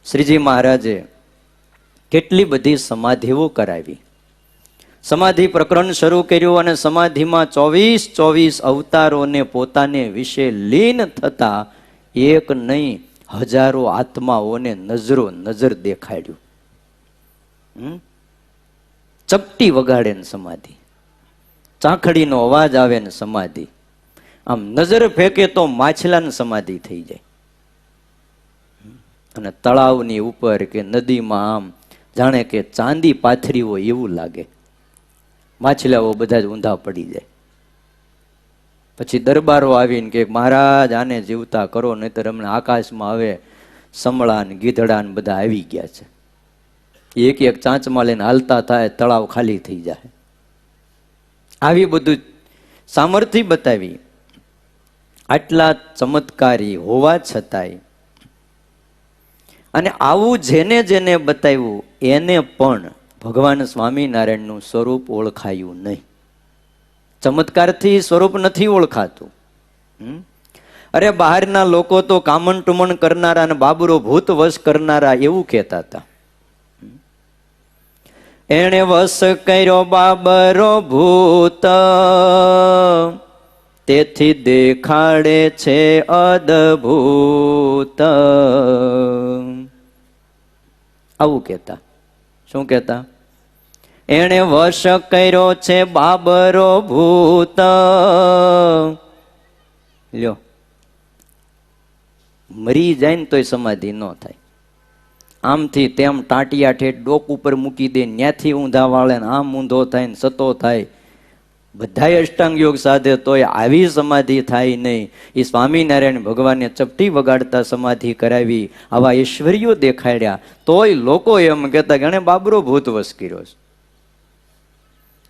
શ્રીજી મહારાજે કેટલી બધી સમાધિઓ કરાવી. સમાધિ પ્રકરણ શરૂ કર્યું અને સમાધિમાં 24 અવતારોને પોતાને વિશે લીન થતા એક નહીં હજારો આત્માઓને નજરો નજર દેખાડ્યું. ચપટી વગાડે ને સમાધિ, ચાંખડીનો અવાજ આવે ને સમાધિ, આમ નજર ફેંકે તો માછલાની સમાધિ થઈ જાય. અને તળાવની ઉપર કે નદીમાં આમ જાણે કે ચાંદી પાથરી હોય એવું લાગે. માછલાઓ બધા જ ઊંધા પડી જાય. પછી દરબારો આવીને કે મહારાજ આને જીવતા કરો, નહીતર હમણાં આકાશમાં હવે સમળા ને ગીધડા ને બધા આવી ગયા છે. એક એક ચાંચમાં લઈને હાલતા થાય, તળાવ ખાલી થઈ જાય. આવી બધું સામર્થ્ય બતાવી. આટલા ચમત્કારી હોવા છતાંય અને આવું જેને જેને બતાવ્યું એને પણ ભગવાન સ્વામિનારાયણનું સ્વરૂપ ઓળખાયું નહીં. ચમત્કારથી સ્વરૂપ નથી ઓળખાતું. અરે બહારના લોકો તો કામણ ટુમણ કરનારા અને બાબરો ભૂત વશ કરનારા એવું કહેતા હતા. એણે વશ કર્યો બાબરો ભૂત, તેથી દેખાડે છે અદભૂત. આવું કહેતા. શું કહેતા? એણે વશ કર્યો છે બાબરો ભૂત. લ્યો, મરી જાય ને તોય સમાધિ ન થાય. આમથી તેમ ટાંટિયા ઠેઠ ડોક ઉપર મૂકી દે, ન્યાથી ઊંધા વાળે આમ ઊંધો થાય ને સતો થાય. બધાય અષ્ટાંગ યોગ સાધે તોય આવી સમાધિ થાય નહીં. એ સ્વામિનારાયણ ભગવાનને ચપટી વગાડતા સમાધિ કરાવી, આવા ઐશ્વર્યો દેખાડ્યા, તોય લોકો એમ કહેતા કે એને બાબરો ભૂત વશ કર્યો છે.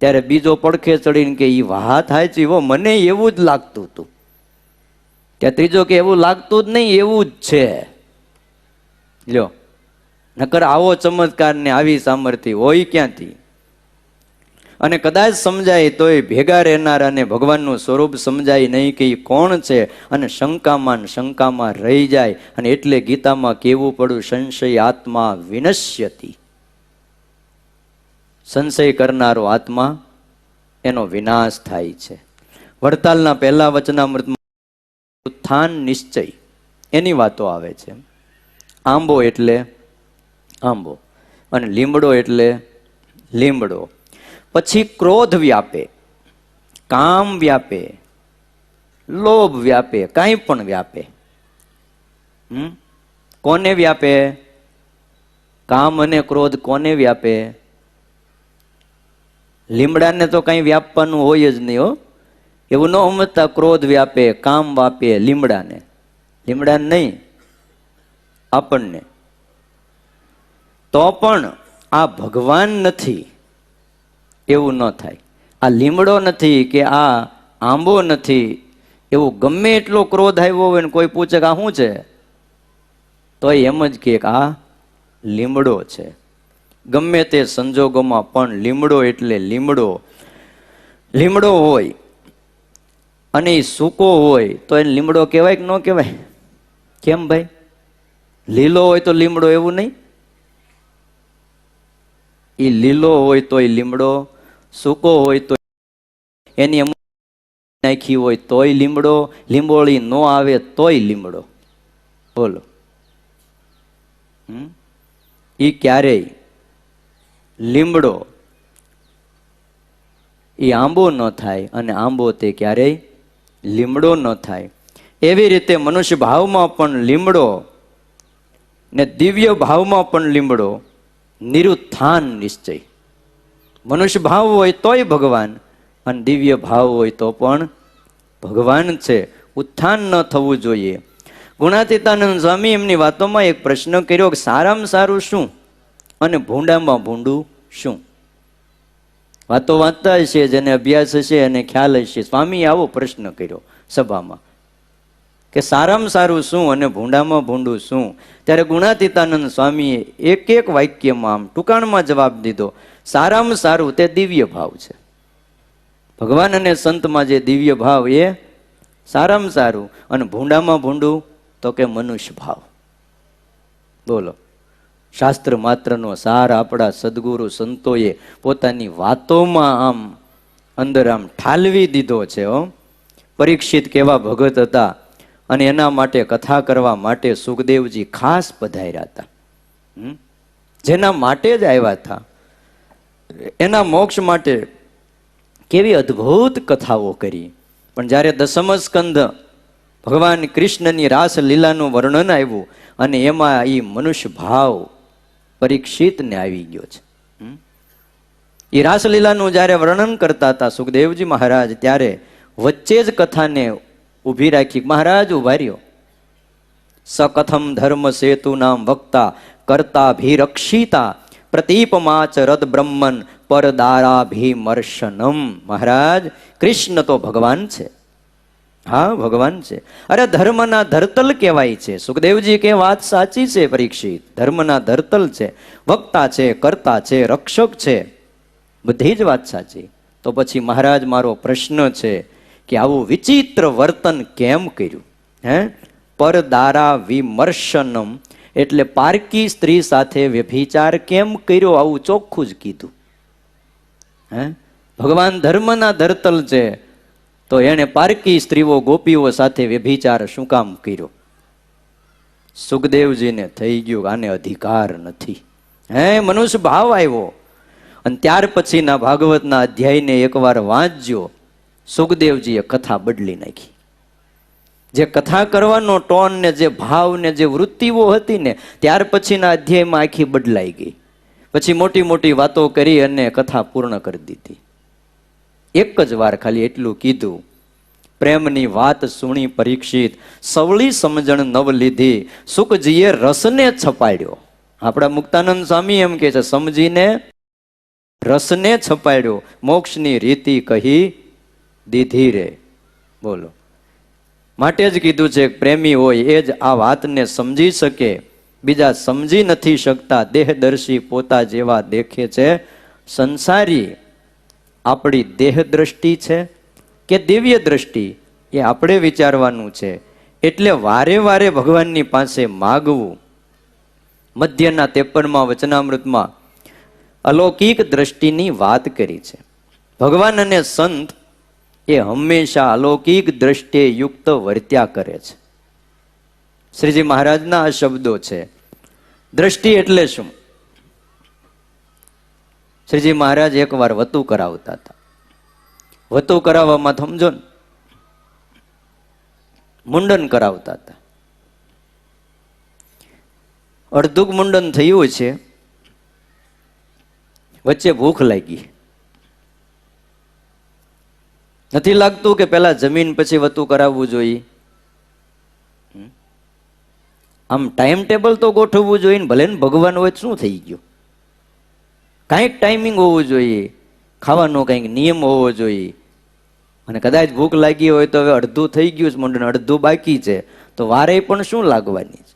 ત્યારે બીજો પડખે ચડીને કે એ વાત થાય છે, મને એવું જ લાગતું હતું. ત્યાં ત્રીજો કે એવું લાગતું જ નહીં, એવું જ છે. લ્યો, નકર આવો ચમત્કાર ને આવી સામર્થ્ય હોય ક્યાંથી? અને કદાચ સમજાય તોય ભેગા રહેનારા અને ભગવાનનું સ્વરૂપ સમજાય નહીં કે એ કોણ છે, અને શંકામાં રહી જાય. અને એટલે ગીતામાં કહેવું પડ્યું, સંશય આત્મા વિનશ્યતિ. સંશય કરનારો આત્મા એનો વિનાશ થાય છે. વડતાલના પહેલા વચનામૃતમાં ઉત્થાન નિશ્ચય એની વાતો આવે છે. આંબો એટલે આંબો અને લીમડો એટલે લીમડો. પછી ક્રોધ વ્યાપે, કામ વ્યાપે, લોભ વ્યાપે, કાંઈ પણ વ્યાપે. કોને વ્યાપે? કામ અને ક્રોધ કોને વ્યાપે? લીમડાને તો કઈ વ્યાપવાનું હોય જ નહીં. હો, એવું ન સમજતા ક્રોધ વ્યાપે, કામ વ્યાપે લીમડાને. લીમડાને નહીં, આપણને. તો પણ આ ભગવાન નથી એવું ન થાય. આ લીમડો નથી કે આ આંબો નથી એવું ગમે એટલો ક્રોધ આવ્યો હોય ને કોઈ પૂછે કે આ શું છે, તો એમ જ કે આ લીમડો છે. ગમે તે સંજોગોમાં પણ લીમડો એટલે લીમડો. લીમડો હોય અને એ સૂકો હોય તો એને લીમડો કહેવાય કે ન કહેવાય? કેમ ભાઈ? લીલો હોય તો લીમડો એવું નહીં? એ લીલો હોય તોય લીમડો, સૂકો હોય તો એની અમુક નાખી હોય તોય લીમડો, લીંબોળી ન આવે તોય લીમડો. બોલો, એ ક્યારેય લીમડો એ આંબો ન થાય અને આંબો તે ક્યારેય લીમડો ન થાય. એવી રીતે મનુષ્ય ભાવમાં પણ લીમડો ને દિવ્ય ભાવમાં પણ લીમડો. નિરુત્થાન નિશ્ચય. મનુષ્ય ભાવ હોય તોય ભગવાન અને દિવ્ય ભાવ હોય તો પણ ભગવાન છે. ઉત્થાન ન થવું જોઈએ. ગુણાતીતાનંદ સ્વામી એમની વાતોમાં એક પ્રશ્ન કર્યો કે સારામાં સારું શું અને ભૂંડામાં ભૂંડું શું? વાતો વાંચતા હશે, જેને અભ્યાસ હશે અને ખ્યાલ હશે. સ્વામી આવો પ્રશ્ન કર્યો સભામાં કે સારામાં સારું શું અને ભૂંડામાં ભૂંડું શું? ત્યારે ગુણાતીતાનંદ સ્વામીએ એક એક વાક્યમાં આમ ટૂંકાણમાં જવાબ દીધો, સારામાં સારું તે દિવ્ય ભાવ છે. ભગવાન અને સંતમાં જે દિવ્ય ભાવ એ સારામાં સારું, અને ભૂંડામાં ભૂંડું તો કે મનુષ્ય ભાવ. બોલો, શાસ્ત્ર માત્રનો સાર આપણા સદગુરુ સંતોએ પોતાની વાતોમાં આમ અંદર આમ ઠાલવી દીધો છે. પરીક્ષિત કેવા ભગત હતા અને એના માટે કથા કરવા માટે સુખદેવજી ખાસ પધાર્યા હતા. જેના માટે જ આવ્યા હતા, એના મોક્ષ માટે કેવી અદ્ભુત કથાઓ કરી. પણ જ્યારે દસમ સ્કંદ ભગવાન કૃષ્ણની રાસ લીલાનું વર્ણન આવ્યું અને એમાં એ મનુષ્ય ભાવ પરીક્ષિતને આવી ગયો છે. એ રાસલીલાનું જ્યારે વર્ણન કરતા હતા સુખદેવજી મહારાજ, ત્યારે વચ્ચે જ કથાને ઊભી રાખી. મહારાજ ઉભા રહ્યો. સકથમ ધર્મ સેતુ નામ વક્તા કરતા ભીરક્ષિતા પ્રતીપમાચ રદ બ્રહ્મન પરદારાભિમર્શનમ. મહારાજ, કૃષ્ણ તો ભગવાન છે. હા, ભગવાન છે. અરે ધર્મના ધરતલ કહેવાય છે. સુખદેવજી કે વાત સાચી છે પરીક્ષિત, ધર્મના ધરતલ છે, વક્તા છે, કરતા છે, રક્ષક છે, બધી જ વાત સાચી. તો પછી મહારાજ, મારો પ્રશ્ન છે કે આવું વિચિત્ર વર્તન કેમ કર્યું? પરદારા વિમર્શનમ એટલે પારકી સ્ત્રી સાથે વ્યભિચાર કેમ કર્યો? આવું ચોખ્ખું જ કીધું. ભગવાન ધર્મના ધરતલ છે તો એને પારકી સ્ત્રીઓ ગોપીઓ સાથે વ્યભિચાર શું કામ કર્યો? સુખદેવજીને થઈ ગયું આને અધિકાર નથી. મનુષ્ય ભાવ આવ્યો. અને ત્યાર પછીના ભાગવતના અધ્યાયને એકવાર વાંચજો. સુખદેવજીએ કથા બદલી નાખી. જે કથા કરવાનો ટોન ને જે ભાવ ને જે વૃત્તિઓ હતી ને, ત્યાર પછીના અધ્યાયમાં આખી બદલાઈ ગઈ. પછી મોટી મોટી વાતો કરી અને કથા પૂર્ણ કરી દીધી. એક જ વાર ખાલી એટલું કીધું, પ્રેમની વાત સુણી પરીક્ષિત, સવળી સમજણ નવ લીધી, સુખજીએ રસને છપાડ્યો. આપણા મુક્તાનંદ સ્વામી એમ કે છે, સમજીને રસને છપાડ્યો, મોક્ષની રીતિ કહી દીધી રે. બોલો, માટે જ કીધું છે પ્રેમી હોય એ જ આ વાતને સમજી શકે, બીજા સમજી નથી શકતા. દેહદર્શી પોતા જેવા દેખે છે સંસારી. આપણી દેહ દ્રષ્ટિ છે કે દિવ્ય દ્રષ્ટિ, એ આપણે વિચારવાનું છે. એટલે વારે વારે ભગવાનની પાસે માગવું. મધ્યના 53માં વચનામૃતમાં અલૌકિક દ્રષ્ટિની વાત કરી છે. ભગવાન અને સંત એ હંમેશા અલૌકિક દ્રષ્ટિએ યુક્ત વર્ત્યા કરે છે. શ્રીજી મહારાજના આ શબ્દો છે. દ્રષ્ટિ એટલે શું? શ્રીજી મહારાજ એકવાર વતુ કરાવતા હતા. વતુ કરાવવામાં સમજો ને, મુંડન કરાવતા હતા. અડધું મુંડન થયું છે, વચ્ચે ભૂખ લાગી. નથી લાગતું કે પેલા જમીન પછી વતુ કરાવવું જોઈએ? આમ ટાઈમ ટેબલ તો ગોઠવવું જોઈએ ને. ભલે ને ભગવાન હોય શું થઈ ગયું? કાંઈક ટાઈમિંગ હોવું જોઈએ, ખાવાનો કંઈક નિયમ હોવો જોઈએ. અને કદાચ ભૂખ લાગી હોય તો હવે અડધું થઈ ગયું છે મુંડન, અડધું બાકી છે, તો વારે પણ શું લાગવાની છે?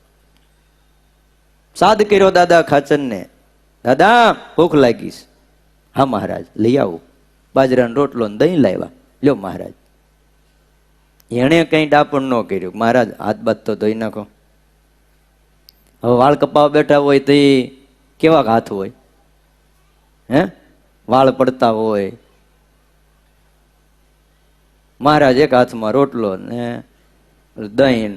સાદ કર્યો દાદા ખાચરને, દાદા ભૂખ લાગી છે. હા મહારાજ, લઈ આવું. બાજરાનો રોટલો ને દહીં લાવ્યા. લ્યો મહારાજ. એણે કઈ ડાપણ ન કર્યું. મહારાજ હાથ બાથ તો ધોઈ નાખો. હવે વાળ કપાવા બેઠા હોય તો એ કેવા હાથ હોય? વાળ પડતા હોય. મહારાજ એક હાથમાં રોટલો ને દહીં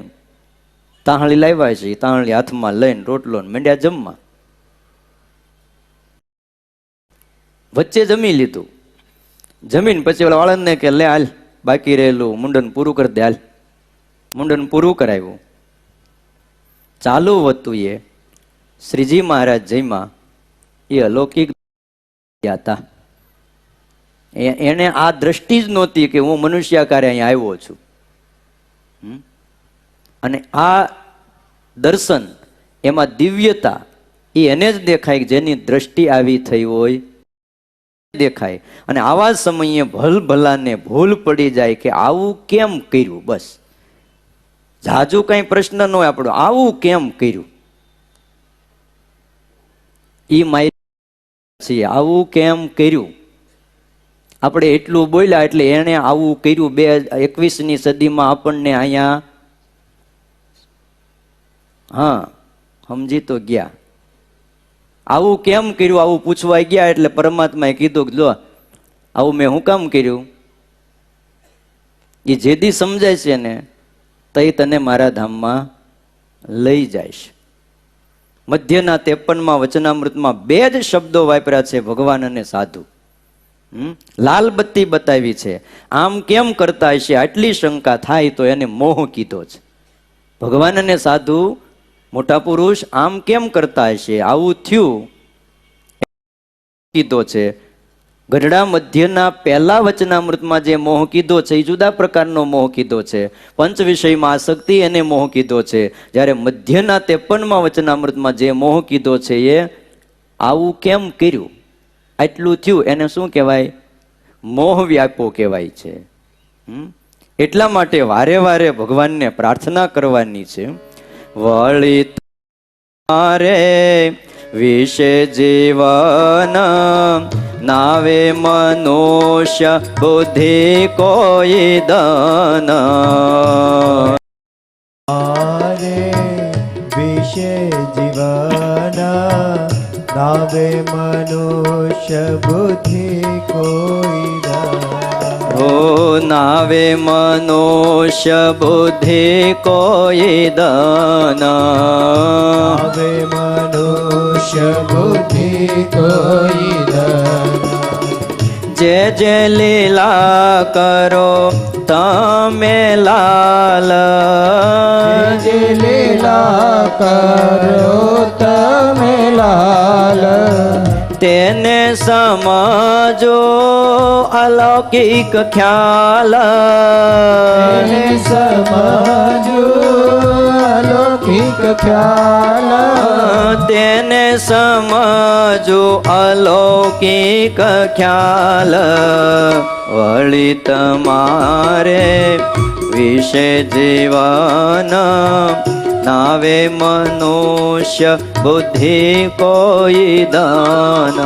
તાહળી લાવ્યા છે, તાહળી હાથમાં લઈને રોટલો મંડ્યા જમવા. વચ્ચે જમી લીધું. જમીન પછી ઓલા વાળંદને કે લે હાલ, બાકી રહેલું મુંડન પૂરું કરી દે હાલ. મુંડન પૂરું કરાવ્યું. ચાલુ હતું એ શ્રીજી મહારાજ જયમાં એ અલૌકિક હતા. એને આ દ્રષ્ટિ જ નહોતી કે હું મનુષ્યાકારે અહીંયા આવ્યો છું. અને આ દર્શન એમાં દિવ્યતા એ એને જ દેખાય કે જેની દ્રષ્ટિ આવી થઈ હોય દેખાય. અને આવા સમયે ભલભલાને ભૂલ પડી જાય કે આવું કેમ કર્યું. બસ જાજુ કઈ પ્રશ્ન ન હોય આપણો, આવું કેમ કર્યું? ઈ મારી છીએ, આવું કેમ કર્યું? આપણે એટલું બોલ્યા એટલે એને આવું કર્યું. 21મી સદીમાં આપણને અહીંયા સમજી તો ગયા. આવું કેમ કર્યું, આવું પૂછવા ગયા એટલે પરમાત્માએ કીધું કે જો આવું મેં હું કામ કર્યું, એ જેદી સમજાય છે ને તઈ તને મારા ધામમાં લઈ જાય. મધ્યના 53માં વચનામૃતમાં 2 જ શબ્દો વાપર્યા છે, ભગવાન અને સાધુ. લાલ બત્તી બતાવી છે. આમ કેમ કરતા હશે આટલી શંકા થાય તો એને મોહ કીધો છે. ભગવાન અને સાધુ મોટા પુરુષ આમ કેમ કરતા હશે, આવું થયું કીધો છે. ગઢડા મધ્યના 1લા વચનામૃતમાં જે મોહ કીધો છે એ જુદા પ્રકારનો મોહ કીધો છે. પંચ વિષયમાં આસક્તિ એને મોહ કીધો છે. જ્યારે મધ્યના 53માં વચનામૃતમાં જે મોહ કીધો છે એ આવું કેમ કર્યું, આટલું થયું, એને શું કહેવાય? મોહ વ્યાપો કહેવાય છે. એટલા માટે વારે વારે ભગવાનને પ્રાર્થના કરવાની છે, વળી તારે વિશે જીવન નાવે મનુષ્ય બુદ્ધિ કોઈ દન. તારે વિશે જીવન નાવે મનુષ્ય બુદ્ધિ કોઈ દન. ઓ નાવે મનુષ્ય બુદ્ધિ કોઈ દન. નાવે મનુષ્ય બુદ્ધિ કોઈ દન. જે જે લીલા કરો તમે લાલ, જે લીલા કરો તમે લાલ, તેને સમજો અલૌકિક ખ્યાલ. તેને સમજો અલૌકિક ખ્યાલ. તેને સમજો અલૌકિક ખ્યાલ. વળી તમારે વિશે જીવન નાવે મનુષ્ય બુદ્ધિ કોઈ દાન.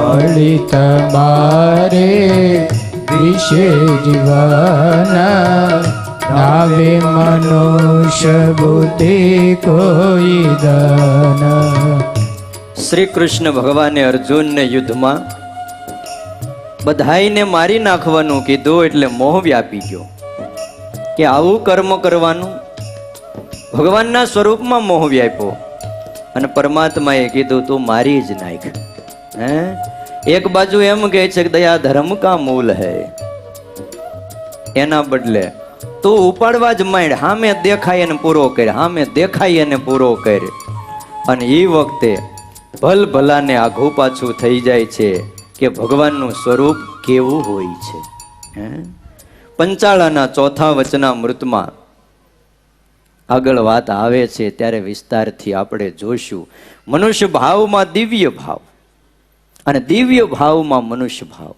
વળી તમારે વિશે જીવન નાવે મનુષ્ય બુદ્ધિ કોઈ દાન. શ્રી કૃષ્ણ ભગવાને અર્જુનને યુદ્ધમાં બધાઈને મારી નાખવાનું કીધું એટલે મોહ વ્યાપી ગયો કે આવું કર્મ કરવાનું. ભગવાનના સ્વરૂપમાં મોહ વ્યાપ્યો અને પરમાત્માએ કીધું તું મારી જ નાખ. એક બાજુ એમ કહે છે કે દયા ધર્મ કા મૂલ હૈ, એના બદલે તું ઉપાડવા જ માંડ, હામે દેખાય એને પૂરો કર, હામે દેખાય એને પૂરો કર. અને એ વખતે ભલ ભલાને આઘું પાછું થઈ જાય છે કે ભગવાનનું સ્વરૂપ કેવું હોય છે. પંચાળાના 4થા વચનામૃતમાં આગળ વાત આવે છે ત્યારે વિસ્તારથી આપણે જોઈશું. મનુષ્ય ભાવમાં દિવ્ય ભાવ અને દિવ્ય ભાવમાં મનુષ્ય ભાવ.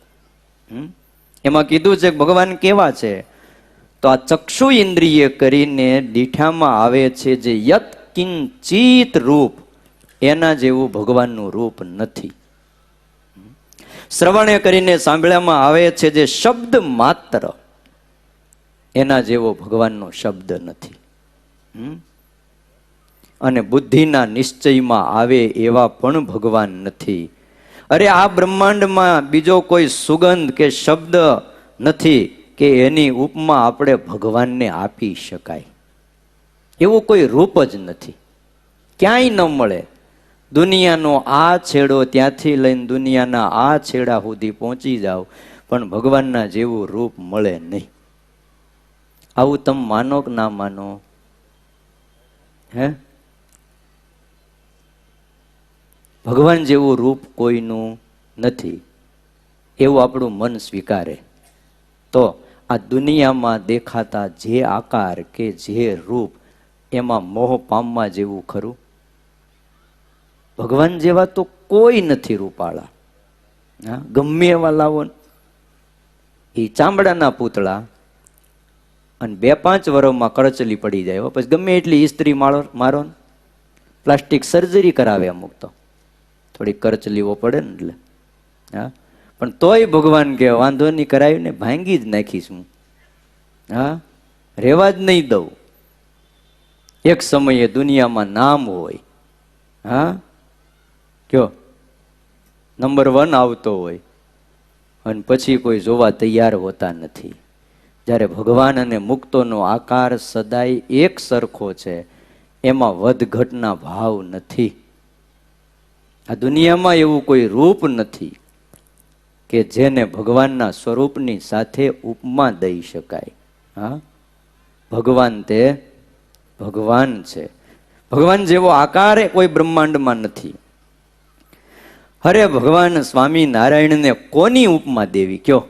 એમાં કીધું છે ભગવાન કેવા છે, તો આ ચક્ષુ ઇન્દ્રિય કરીને દીઠામાં આવે છે જે યત કિંચિત રૂપ, એના જેવું ભગવાનનું રૂપ નથી. શ્રવણે કરીને સાંભળ્યામાં આવે છે જે શબ્દ માત્ર, એના જેવો ભગવાનનો શબ્દ નથી. અને બુદ્ધિના નિશ્ચયમાં આવે એવા પણ ભગવાન નથી. અરે આ બ્રહ્માંડમાં બીજો કોઈ સુગંધ કે શબ્દ નથી કે એની ઉપમા આપણે ભગવાનને આપી શકાય એવું કોઈ રૂપ જ નથી, ક્યાંય ન મળે. દુનિયાનો આ છેડો ત્યાંથી લઈને દુનિયાના આ છેડા સુધી પહોંચી જાઓ પણ ભગવાનના જેવું રૂપ મળે નહીં. આવું તમે માનો કે ના માનો? હે, ભગવાન જેવું રૂપ કોઈનું નથી એવું આપણું મન સ્વીકારે તો આ દુનિયામાં દેખાતા જે આકાર કે જે રૂપ એમાં મોહ પામવા જેવું ખરું? ભગવાન જેવા તો કોઈ નથી રૂપાળા. ગમે એવા લાવો, એ ચામડાના પૂતળા અને 2-5 વર્ષમાં કરચલી પડી જાય, પછી ગમે એટલી ઇસ્ત્રી મારો, પ્લાસ્ટિક સર્જરી કરાવે અમુક તો થોડી કરચલીઓ પડે ને એટલે. પણ તોય ભગવાન કે વાંધો નહીં, કરાવ્યું ને ભાંગી જ નાખીશ હું, રેવા જ નહીં દઉં. એક સમયે દુનિયામાં નામ હોય, કયો નંબર 1 આવતો હોય અને પછી કોઈ જોવા તૈયાર હોતા નથી. જ્યારે ભગવાન અને મુક્તોનો આકાર સદાય એક સરખો છે, એમાં વધઘટના ભાવ નથી. આ દુનિયામાં એવું કોઈ રૂપ નથી કે જેને ભગવાનના સ્વરૂપની સાથે ઉપમા દઈ શકાય. હા, ભગવાન તે ભગવાન છે. ભગવાન જેવો આકાર કોઈ બ્રહ્માંડમાં નથી. અરે ભગવાન સ્વામિનારાયણને કોની ઉપમા દેવી કયો?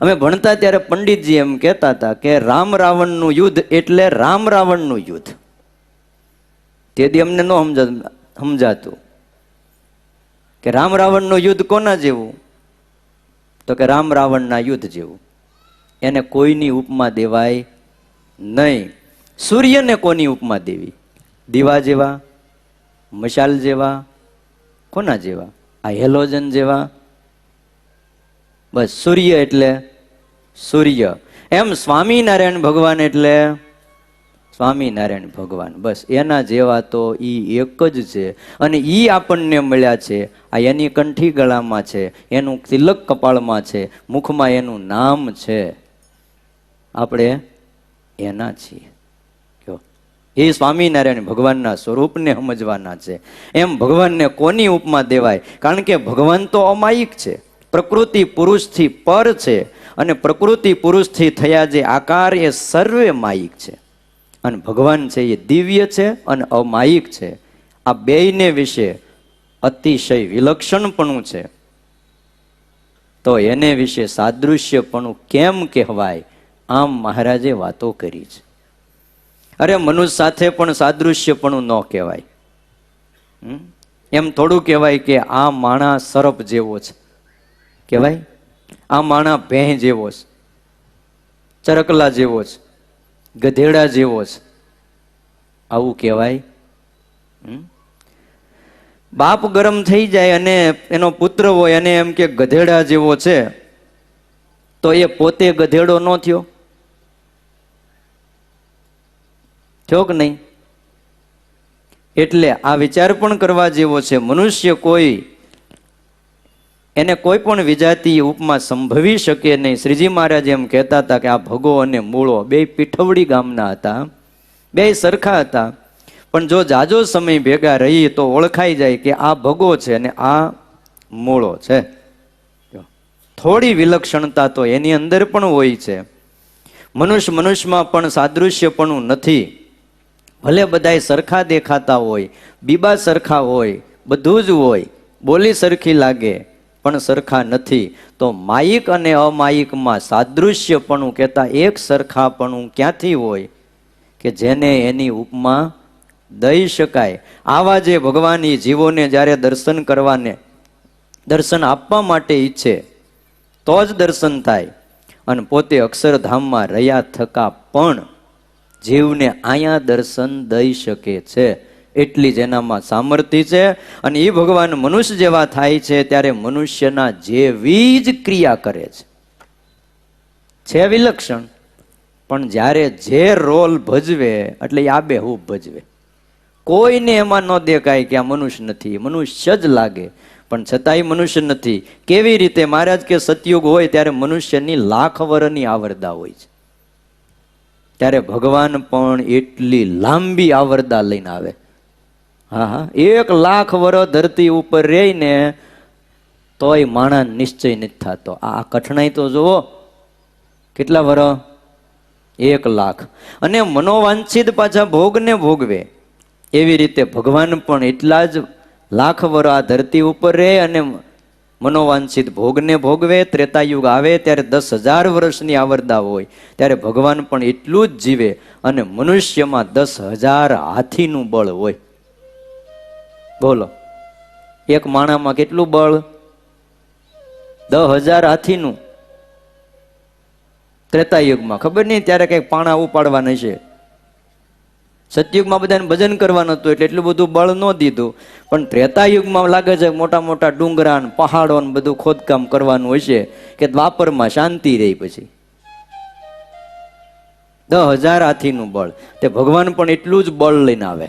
અમે ભણતા ત્યારે પંડિતજી એમ કહેતા હતા કે રામ રાવણનું યુદ્ધ એટલે રામ રાવણનું યુદ્ધ. તેથી અમને ન સમજાતું કે રામ રાવણનું યુદ્ધ કોના જેવું? તો કે રામ રાવણના યુદ્ધ જેવું. એને કોઈની ઉપમા દેવાય નહીં. સૂર્યને કોની ઉપમા દેવી? દીવા જેવા, મશાલ જેવા, કોના જેવા? આ હેલોજન જેવા. બસ સૂર્ય એટલે સૂર્ય. એમ સ્વામિનારાયણ ભગવાન એટલે સ્વામિનારાયણ ભગવાન. બસ એના જેવા તો ઈ એક જ છે. અને ઈ આપણને મળ્યા છે. આ એની કંઠી ગળામાં છે, એનું તિલક કપાળમાં છે, મુખમાં એનું નામ છે. આપણે એના છીએ. એ સ્વામિનારાયણ ભગવાનના સ્વરૂપને સમજવાના છે. એમ ભગવાનને કોની ઉપમા દેવાય? કારણ કે ભગવાન તો અમાયિક છે, પ્રકૃતિ પુરુષથી પર છે. અને પ્રકૃતિ પુરુષથી થયા જે આકાર એ સર્વે માયિક છે. અને ભગવાન છે એ દિવ્ય છે અને અમાયિક છે. આ બેયને વિશે અતિશય વિલક્ષણપણું છે. તો એને વિશે સાદૃશ્યપણું કેમ કહેવાય? આમ મહારાજે વાતો કરી છે. અરે મનુષ્ય સાથે પણ સાદૃશ્યપણું ન કહેવાય. એમ થોડું કહેવાય કે આ માણા સર્પ જેવો છે, કહેવાય? આ માણા ભેં જેવો છે, ચરકલા જેવો છે, ગધેડા જેવો છે, આવું કહેવાય? બાપ ગરમ થઈ જાય અને એનો પુત્ર હોય અને એમ કે ગધેડા જેવો છે, તો એ પોતે ગધેડો ન થયો? થયો કે નહીં? એટલે આ વિચાર પણ કરવા જેવો છે. મનુષ્ય કોઈ એને કોઈ પણ વિજાતિ ઉપમા સંભવી શકે નહીં. શ્રીજી મહારાજ એમ કહેતા હતા કે આ ભગો અને મૂળો બે પીઠવડી ગામના હતા, બે સરખા હતા. પણ જો જાજો સમય ભેગા રહી તો ઓળખાઈ જાય કે આ ભગો છે અને આ મૂળો છે. થોડી વિલક્ષણતા તો એની અંદર પણ હોય છે. મનુષ્યમાં પણ સાદૃશ્યપણું નથી. ભલે બધાય સરખા દેખાતા હોય, બીબા સરખા હોય, બધું જ હોય, બોલી સરખી લાગે, પણ સરખા નથી. તો માયિક અને અમાયિકમાં સાદૃશ્યપણું કહેતા એક સરખાપણું ક્યાંથી હોય કે જેને એની ઉપમા દઈ શકાય? આવા જે ભગવાન એ જીવોને જ્યારે દર્શન કરવાને, દર્શન આપવા માટે ઈચ્છે તો જ દર્શન થાય. અને પોતે અક્ષરધામમાં રહ્યા થકા પણ જીવને અહીંયા દર્શન દઈ શકે છે. એટલી જ એનામાં સામર્થ્ય છે. અને એ ભગવાન મનુષ્ય જેવા થાય છે ત્યારે મનુષ્યના જેવી જ ક્રિયા કરે છે વિલક્ષણ. પણ જ્યારે જે રોલ ભજવે એટલે એ આબેહૂબ ભજવે. કોઈને એમાં ન દેખાય કે આ મનુષ્ય નથી, મનુષ્ય જ લાગે, પણ છતાંય મનુષ્ય નથી. કેવી રીતે? મહારાજ કે સતયુગ હોય ત્યારે મનુષ્યની લાખ વર્ષની આવરદા હોય છે. ત્યારે ભગવાન પણ એટલી લાંબી આવરદા લઈને આવે. હા હા, 1 લાખ વર્ષ ધરતી ઉપર રહીને તોય માણસ નિશ્ચય નથી થતો. આ કઠણાઈ તો જુઓ, કેટલા વર્ષ? 1 લાખ. અને મનોવાંછિત પાછા ભોગને ભોગવે. એવી રીતે ભગવાન પણ એટલા જ લાખ વર્ષ આ ધરતી ઉપર રહે અને મનોવાંછિત ભોગને ભોગવે. ત્રેતાયુગ આવે ત્યારે 10,000 વર્ષની આવરદા હોય. ત્યારે ભગવાન પણ એટલું જ જીવે. અને મનુષ્યમાં 10,000 હાથીનું બળ હોય. બોલો, એક માણામાં કેટલું બળ? 10,000 હાથીનું. ત્રેતાયુગમાં ખબર નહીં, ત્યારે કઈક પાણા ઉપાડવાના છે. સતયુગમાં બધાને ભજન કરવાનું હતું એટલે એટલું બધું બળ ન દીધું. પણ ત્રેતાયુગમાં લાગે છે મોટા મોટા ડુંગરા ને પહાડો ને બધું ખોદકામ કરવાનું હશે કે દ્વાપરમાં શાંતિ રહી. પછી 10,000 હાથીનું બળ. તે ભગવાન પણ એટલું જ બળ લઈને આવે.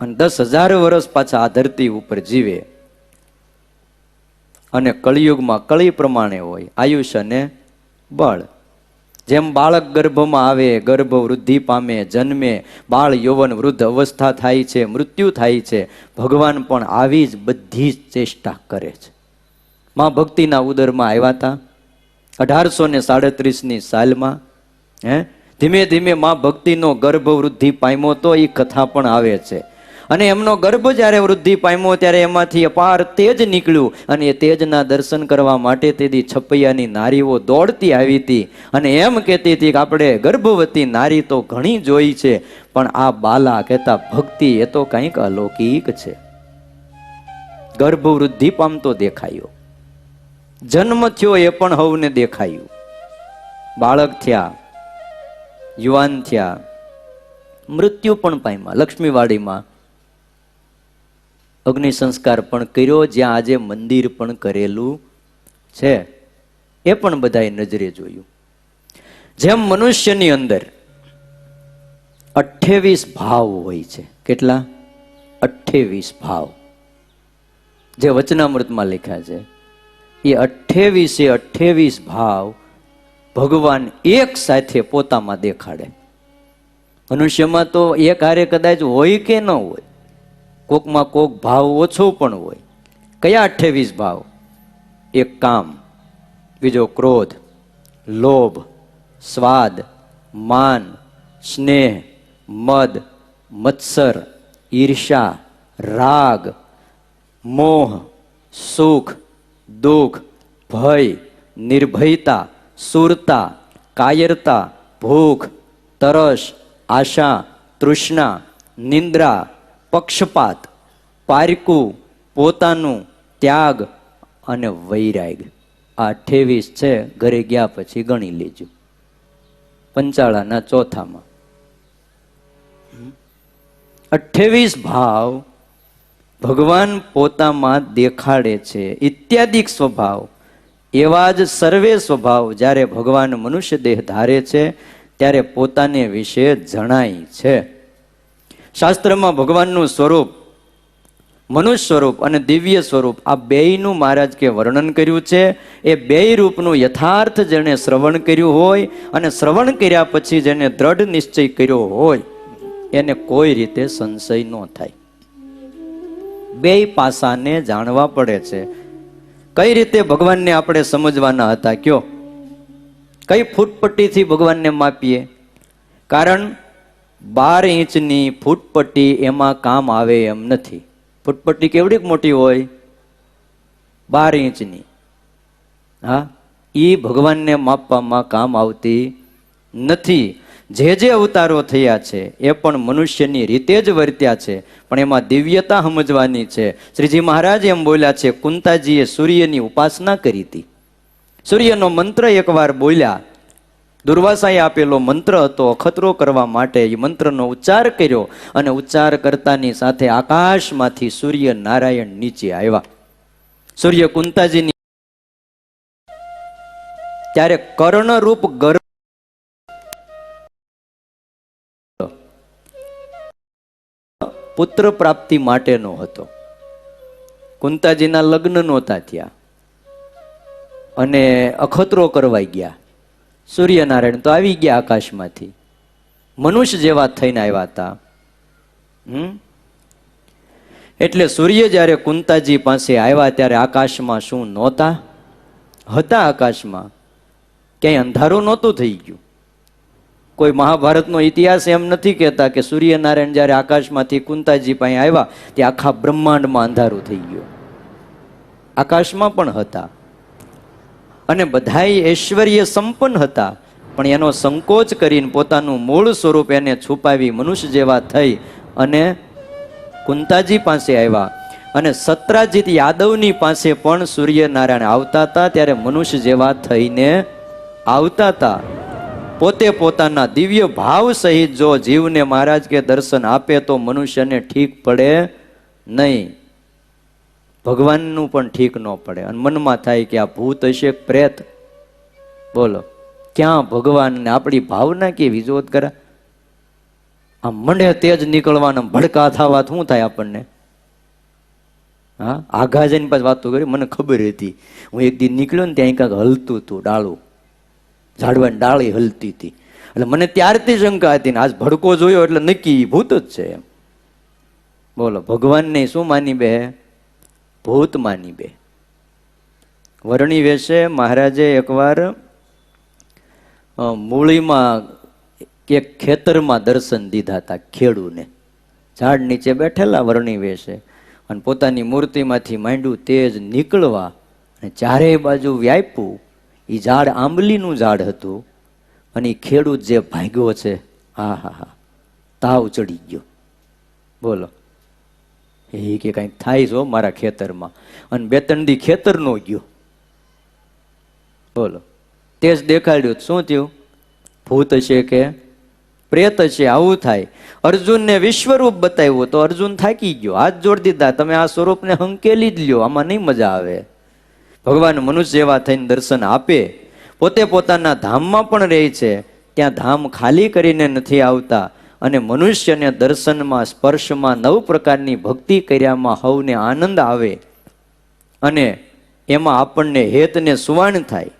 અને 10,000 વર્ષ પાછા આ ધરતી ઉપર જીવે. અને કળિયુગમાં કળી પ્રમાણે હોય આયુષ્ય અને બળ. જેમ બાળક ગર્ભમાં આવે, ગર્ભ વૃદ્ધિ પામે, જન્મે, બાળ યૌવન વૃદ્ધ અવસ્થા થાય છે, મૃત્યુ થાય છે, ભગવાન પણ આવી જ બધી જ ચેષ્ટા કરે છે. માં ભક્તિના ઉદરમાં આવ્યા હતા 1837ની સાલમાં. ધીમે ધીમે માં ભક્તિનો ગર્ભ વૃદ્ધિ પામ્યો તો એ કથા પણ આવે છે. અને એમનો ગર્ભ જ્યારે વૃદ્ધિ પામ્યો ત્યારે એમાંથી અપાર તેજ નીકળ્યું. અને એ તેજના દર્શન કરવા માટે તેથી છપૈયાની નારીઓ દોડતી આવી હતી અને એમ કહેતી હતી કે આપણે ગર્ભવતી નારી તો ઘણી જોઈ છે, પણ આ બાલા કહેતા ભક્તિ એ તો કંઈક અલૌકિક છે. ગર્ભ વૃદ્ધિ પામતો દેખાયો, જન્મ થયો એ પણ હવને દેખાયું, બાળક થયા, યુવાન થયા, મૃત્યુ પણ પામ્યા. લક્ષ્મીવાડીમાં અગ્નિ સંસ્કાર પણ કર્યો, જ્યાં આજે મંદિર પણ કરેલું છે, એ પણ બધાએ નજરે જોયું. જેમ મનુષ્યની અંદર 28 ભાવ હોય છે. કેટલા? 28 ભાવ જે વચનામૃતમાં લખ્યા છે. એ 28 ભાવ ભગવાન એક સાથે પોતામાં દેખાડે. મનુષ્યમાં તો એક હારે કદાચ હોય કે ન હોય, કોકમાં કોક ભાવ ઓછો પણ હોય. કયા 28 ભાવ? એક કામ, બીજો ક્રોધ, લોભ, સ્વાદ, માન, સ્નેહ, મદ, મત્સર, ઈર્ષા, રાગ, મોહ, સુખ, દુઃખ, ભય, નિર્ભયતા, સુરતા, કાયરતા, ભૂખ, તરસ, આશા, તૃષ્ણા, નિંદ્રા, પક્ષપાત, પારકું, પોતાનું, ત્યાગ અને વૈરાગ. આ 28 છે. ઘરે ગયા પછી ગણી લેજો. પંચાળાના ચોથામાં 28 ભાવ ભગવાન પોતામાં દેખાડે છે. ઇત્યાદિક સ્વભાવ, એવા જ સર્વે સ્વભાવ જ્યારે ભગવાન મનુષ્ય દેહ ધારે છે ત્યારે પોતાને વિશે જણાય છે. શાસ્ત્રમાં ભગવાનનું સ્વરૂપ, મનુષ્ય સ્વરૂપ અને દિવ્ય સ્વરૂપ, આ બેયનું મહારાજ કે વર્ણન કર્યું છે. એ બેય રૂપનું યથાર્થ જેણે શ્રવણ કર્યું હોય અને શ્રવણ કર્યા પછી જેને દ્રઢ નિશ્ચય કર્યો હોય એને કોઈ રીતે સંશય ન થાય. બેય પાસાને જાણવા પડે છે. કઈ રીતે ભગવાનને આપણે સમજવાના હતા કયો? કઈ ફૂટપટ્ટીથી ભગવાનને માપીએ? કારણ 12 ઇંચની ફૂટપટ્ટી એમાં કામ આવે એમ નથી. ફૂટપટ્ટી કેવડીક મોટી હોય? 12 ઇંચની. હા, એ ભગવાનને માપવામાં કામ આવતી નથી. જે અવતારો થયા છે એ પણ મનુષ્યની રીતે જ વર્ત્યા છે, પણ એમાં દિવ્યતા સમજવાની છે. શ્રીજી મહારાજ એમ બોલ્યા છે, કુંતાજીએ સૂર્યની ઉપાસના કરી હતી. સૂર્યનો મંત્ર એકવાર બોલ્યા, દુર્વાસાએ આપેલો મંત્ર હતો અખતરો કરવા માટે. એ મંત્રનો ઉચ્ચાર કર્યો અને ઉચ્ચાર કરતાની સાથે આકાશમાંથી સૂર્ય નારાયણ નીચે આવ્યા. સૂર્ય કુંતાજીની ત્યારે કર્ણરૂપ ગર્ભ પુત્ર પ્રાપ્તિ માટેનો હતો. કુંતાજીના લગ્ન નહોતા થયા અને અખતરો કરવાઈ ગયા. સૂર્યનારાયણ તો આવી ગયા આકાશમાંથી, મનુષ્ય જેવા થઈને આવ્યા હતા. એટલે સૂર્ય જ્યારે કુંતાજી પાસે આવ્યા ત્યારે આકાશમાં શું નહોતા? હતા. આકાશમાં ક્યાંય અંધારું નહોતું થઈ ગયું. કોઈ મહાભારતનો ઇતિહાસ એમ નથી કહેતા કે સૂર્યનારાયણ જ્યારે આકાશમાંથી કુંતાજી પાસે આવ્યા તે આખા બ્રહ્માંડમાં અંધારું થઈ ગયું. આકાશમાં પણ હતા અને બધાય ઐશ્વર્ય સંપન્ન હતા, પણ એનો સંકોચ કરીને પોતાનું મૂળ સ્વરૂપ એને છુપાવી મનુષ્ય જેવા થઈ અને કુંતાજી પાસે આવ્યા. અને સત્રાજીત યાદવની પાસે પણ સૂર્યનારાયણ આવતા હતા ત્યારે મનુષ્ય જેવા થઈને આવતા હતા. પોતે પોતાના દિવ્ય ભાવ સહિત જો જીવને મહારાજ કે દર્શન આપે તો મનુષ્યને ઠીક પડે નહીં, ભગવાનનું પણ ઠીક ન પડે. અને મનમાં થાય કે આ ભૂત હશે, પ્રેત. બોલો, ક્યાં ભગવાન ને આપણી ભાવના કેવી જોત કરા. આમ મંડે તેજ નીકળવાના ભડકા થવા શું થાય આપણને? હા, આઘા જઈને પાછી વાતો કરી. મને ખબર હતી, હું એક દી નીકળ્યો ને ત્યાં કાંઈક હલતું હતું ડાળું, ઝાડવાની ડાળી હલતી હતી. એટલે મને ત્યારથી શંકા હતી ને આજ ભડકો જોયો એટલે નક્કી ભૂત જ છે એમ. બોલો, ભગવાનને શું માની બે? ભૂત માની બે. વરણી વેશે મહારાજે એકવાર મૂળીમાં એક ખેતરમાં દર્શન દીધા હતા ખેડૂને. ઝાડ નીચે બેઠેલા વરણી વેશે અને પોતાની મૂર્તિમાંથી માંડ્યું તેજ નીકળવા અને ચારેય બાજુ વ્યાપ્યું. એ ઝાડ આંબલીનું ઝાડ હતું અને એ ખેડૂત જે ભાગ્યો છે, હા હા હા, તાવ ચડી ગયો. બોલો, એ કે કંઈક થાય છો મારા ખેતરમાં, અને બે ત્રણ દી ખેતર નો ગયો. બોલો, તેજ દેખાડ્યું, શું થયું? ભૂત હશે કે પ્રેત હશે, આવું થાય. અર્જુનને વિશ્વરૂપ બતાવ્યું તો અર્જુન થાકી ગયો, હાથ જોડી દીધા, તમે આ સ્વરૂપને હંકેલી જ લ્યો, આમાં નહીં મજા આવે. ભગવાન મનુષ્ય જેવા થઈને દર્શન આપે, પોતે પોતાના ધામમાં પણ રહે છે, ત્યાં ધામ ખાલી કરીને નથી આવતા. અને મનુષ્યને દર્શનમાં સ્પર્શમાં 9 પ્રકારની ભક્તિ કર્યામાં હવને આનંદ આવે અને એમાં આપણને હેતને સુવાણ થાય.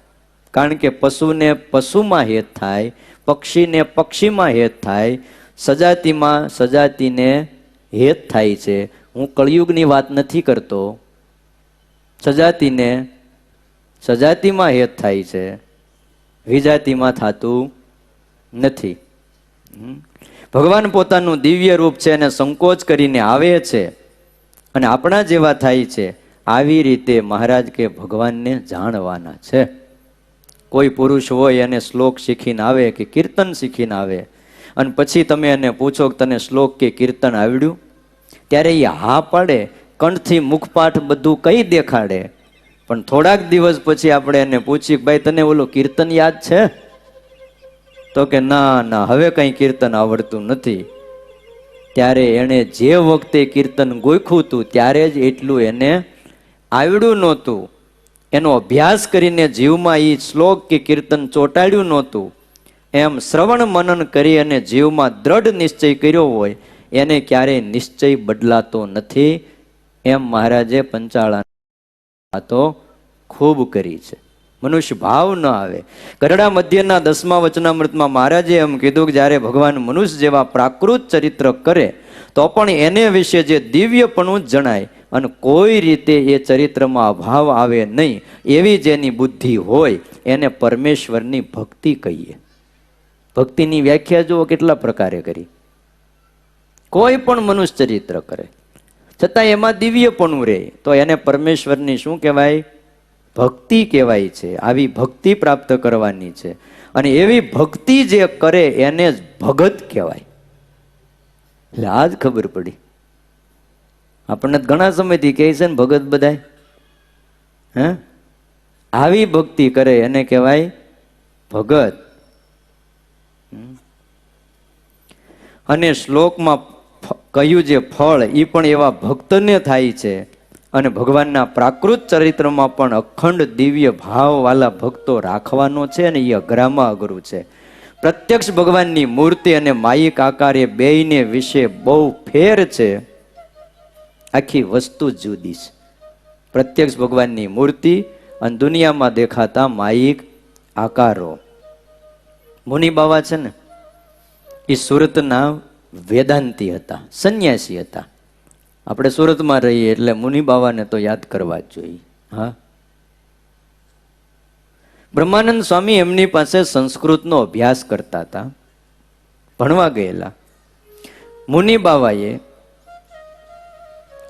કારણ કે પશુને પશુમાં હેત થાય, પક્ષીને પક્ષીમાં હેત થાય, સજાતિમાં સજાતિને હેત થાય છે. હું કળિયુગની વાત નથી કરતો, સજાતિને સજાતિમાં હેત થાય છે, વિજાતિમાં થતું નથી. ભગવાન પોતાનું દિવ્ય રૂપ છે અને સંકોચ કરીને આવે છે અને આપણા જેવા થાય છે. આવી રીતે મહારાજ કે ભગવાનને જાણવાના છે. કોઈ પુરુષ હોય અને શ્લોક શીખીને આવે કે કીર્તન શીખીને આવે અને પછી તમે એને પૂછો કે તને શ્લોક કે કીર્તન આવડ્યું, ત્યારે એ હા પાડે, કંઠથી મુખપાઠ બધું કઈ દેખાડે. પણ થોડાક દિવસ પછી આપણે એને પૂછીએ ભાઈ તને ઓલો કીર્તન યાદ છે? તો કે ના ના, હવે કઈ કીર્તન આવડતું નથી. ત્યારે એને જે વખતે કીર્તન ગોખ્યું હતું ત્યારે જ એટલું એને આવડ્યું નહોતું. એનો અભ્યાસ કરીને જીવમાં એ શ્લોક કે કીર્તન ચોંટાડ્યું નહોતું. એમ શ્રવણ મનન કરી અને જીવમાં દ્રઢ નિશ્ચય કર્યો હોય એને ક્યારેય નિશ્ચય બદલાતો નથી. એમ મહારાજે પંચાળા તો ખૂબ કરી છે. મનુષ્ય ભાવ ન આવે. ગરડા મધ્યના 10મા વચનામૃતમાં મહારાજે એમ કીધું કે જ્યારે ભગવાન મનુષ્ય જેવા પ્રાકૃત ચરિત્ર કરે તો પણ એને વિશે જે દિવ્યપણું જ જણાય અને કોઈ રીતે એ ચરિત્રમાં અભાવ આવે નહીં. એવી જેની બુદ્ધિ હોય એને પરમેશ્વરની ભક્તિ કહીએ. ભક્તિની વ્યાખ્યા જુઓ કેટલા પ્રકારે કરી. કોઈ પણ મનુષ્ય ચરિત્ર કરે છતાં એમાં દિવ્યપણું રહે તો એને પરમેશ્વરની શું કહેવાય? ભક્તિ કહેવાય છે. આવી ભક્તિ પ્રાપ્ત કરવાની છે અને એવી ભક્તિ જે કરે એને જ ભગત કહેવાય. એટલે આ જ ખબર પડી. આપણને ઘણા સમયથી કહે છે ને ભગત બધાય, હે? આવી ભક્તિ કરે એને કહેવાય ભગત. અને શ્લોકમાં કહ્યું જે ફળ એ પણ એવા ભક્તને થાય છે. અને ભગવાનના પ્રાકૃત ચરિત્રમાં પણ અખંડ દિવ્ય ભાવવાળા ભક્તો રાખવાનો છે અને એ અઘરામાં અઘરું છે. પ્રત્યક્ષ ભગવાનની મૂર્તિ અને માયિક આકાર એ બેયને વિશે બહુ ફેર છે. આખી વસ્તુ જ જુદી છે. પ્રત્યક્ષ ભગવાનની મૂર્તિ અને દુનિયામાં દેખાતા માયિક આકારો. મુનિ બાવા છે ને એ સુરતના વેદાંતી હતા, સંન્યાસી હતા. આપણે સુરતમાં રહીએ એટલે મુનિ બાવાને તો યાદ કરવા જ જોઈએ. હા, બ્રહ્માનંદ સ્વામી એમની પાસે સંસ્કૃતનો અભ્યાસ કરતા હતા, ભણવા ગયેલા. મુનિ બાવાએ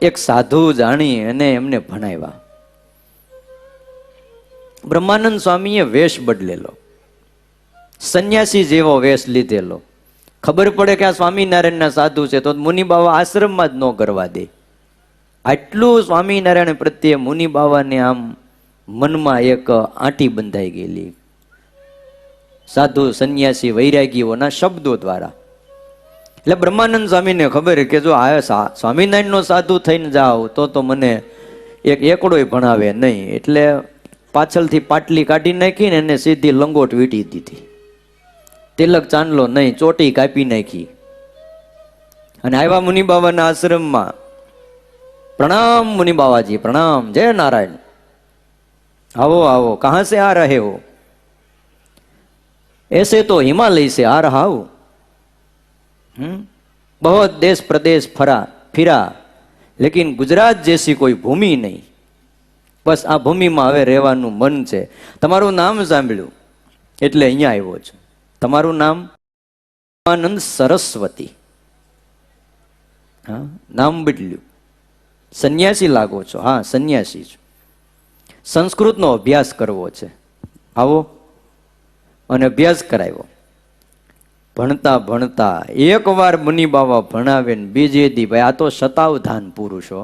એક સાધુ જાણી અને એમને ભણાવ્યા. બ્રહ્માનંદ સ્વામીએ વેશ બદલેલો, સંન્યાસી જેવો વેશ લીધેલો. ખબર પડે કે આ સ્વામિનારાયણના સાધુ છે તો મુનિ બાવા આશ્રમમાં જ ન કરવા દે. આટલું સ્વામિનારાયણ પ્રત્યે મુનિ બાવાને આમ મનમાં એક આંટી બંધાઈ ગયેલી, સાધુ સંન્યાસી વૈરાગીઓના શબ્દો દ્વારા. એટલે બ્રહ્માનંદ સ્વામીને ખબર કે જો આ સ્વામિનારાયણનો સાધુ થઈને જાઓ તો મને એક એકડોય ભણાવે નહીં. એટલે પાછળથી પાટલી કાઢી નાખીને એને સીધી લંગોટ વીટી દીધી. તિલક ચાંદલો નહીં, ચોટી કાપી નાખી. અને આવ્યા મુનિ બાબાના આશ્રમમાં. प्रणाम मुनि बाबा जी, प्रणाम, जय नारायण, आओ आओ, कहां से आ रहे हो? ऐसे तो हिमालय से आ रहा हूं, बहुत देश प्रदेश फिरा, लेकिन गुजरात जैसी कोई भूमि नहीं, बस आ भूमि में हवे રહેવાનું મન છે. તમારું નામ સાંભળ્યું એટલે અહીંયા આવ્યો છું. તમારું નામ આનંદ સરસ્વતી. હા, નામ બદલ્યું. સંન્યાસી લાગો છો? હા, સંન્યાસી છું. સંસ્કૃતનો અભ્યાસ કરવો છે, આવો. અને અભ્યાસ કરાવ્યો. ભણતા ભણતા એકવાર મુનિ બાબા ભણાવે ને બીજે દી, ભાઈ આ તો શતાવધાન પુરુષો,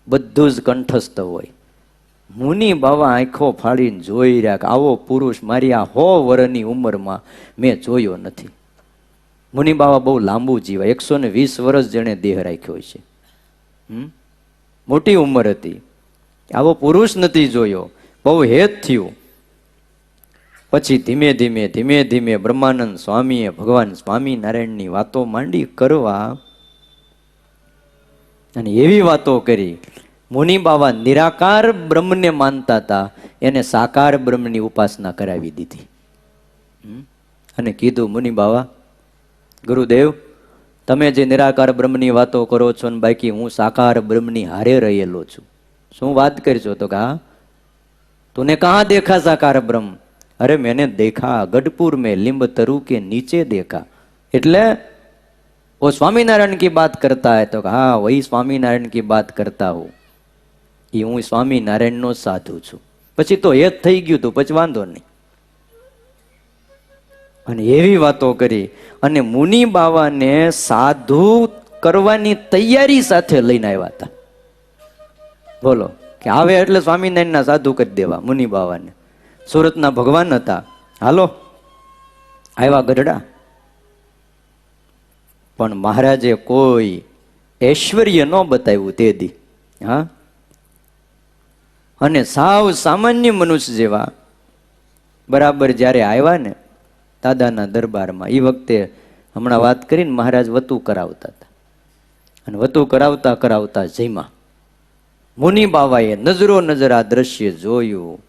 બધું જ કંઠસ્થ હોય. મુનિ બાબા આંખો ફાડીને જોઈ રહ્યા કે આવો પુરુષ મારી આ 100 વર્ષની ઉંમરમાં મેં જોયો નથી. મુનિ બાબા બહુ લાંબુ જીવા, 120 વર્ષ જેણે દેહ રાખ્યો છે. મોટી ઉંમર હતી, આવો પુરુષ નથી જોયો, બહુ હેત થયું. પછી ધીમે ધીમે ધીમે ધીમે બ્રહ્માનંદ સ્વામીએ ભગવાન સ્વામિનારાયણની વાતો માંડી કરવા, અને એવી વાતો કરી. મુનિ બાબા નિરાકાર બ્રહ્મને માનતા હતા, એને સાકાર બ્રહ્મની ઉપાસના કરાવી દીધી. અને કીધું, મુનિ બાબા, ગુરુદેવ, તમે જે નિરાકાર બ્રહ્મની વાતો કરો છો ને બાકી હું સાકાર બ્રહ્મની હારે રહેલો છું. શું વાત કરશો? તો કા તુને કહા દેખા સાકાર બ્રહ્મ? અરે मैंने देखा गढ़पुर में लिंब तरु के नीचे देखा. એટલે वो स्वामीनारायण की बात करता है? तो हाँ, वही स्वामीनारायण की बात करता हूँ. એ હું સ્વામિનારાયણ નો સાધુ છું. પછી તો એ જ થઈ ગયું તું, પછી વાંધો નહીં. અને એવી વાતો કરી. અને મુનિ બાવાને સાધુ કરવાની તૈયારી સાથે લઈને આવ્યા હતા. બોલો, કે આવે એટલે સ્વામિનારાયણના સાધુ કરી દેવા મુનિ બાવાને. સુરતના ભગવાન હતા. હાલો, આવ્યા ગઢડા. પણ મહારાજે કોઈ ઐશ્વર્ય ન બતાવ્યું તે દી. હા, અને સાવ સામાન્ય મનુષ્ય જેવા બરાબર જ્યારે આવ્યા ને દાદાના દરબારમાં, એ વખતે હમણાં વાત કરીને મહારાજ વતું કરાવતા હતા. અને વતું કરાવતા કરાવતા જઈમાં મુનિ બાવાએ નજરો નજર આ દ્રશ્ય જોયું,